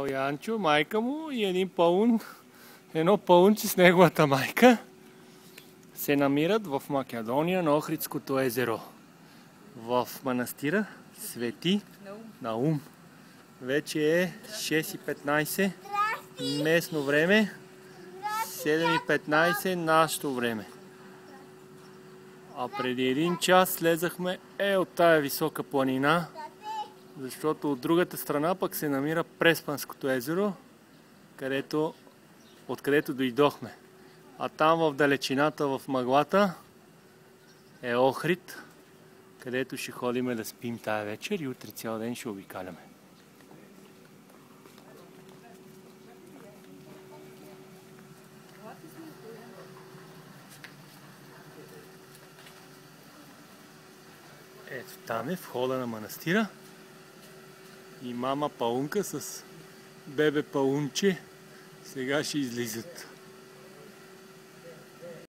Янчо, майка му и едно паунче с неговата майка се намират в Македония на Охридското езеро. В манастира Свети Наум. Вече е 6:15 местно време, 7:15 нашето време. А преди 1 час слезахме от тая висока планина, защото от другата страна пък се намира Преспанското езеро, откъдето дойдохме. А там в далечината, в мъглата, е Охрид, където ще ходим да спим тая вечер и утре цял ден ще обикаляме. Ето там е входа на манастира и мама паунка с бебе паунче сега ще излизат.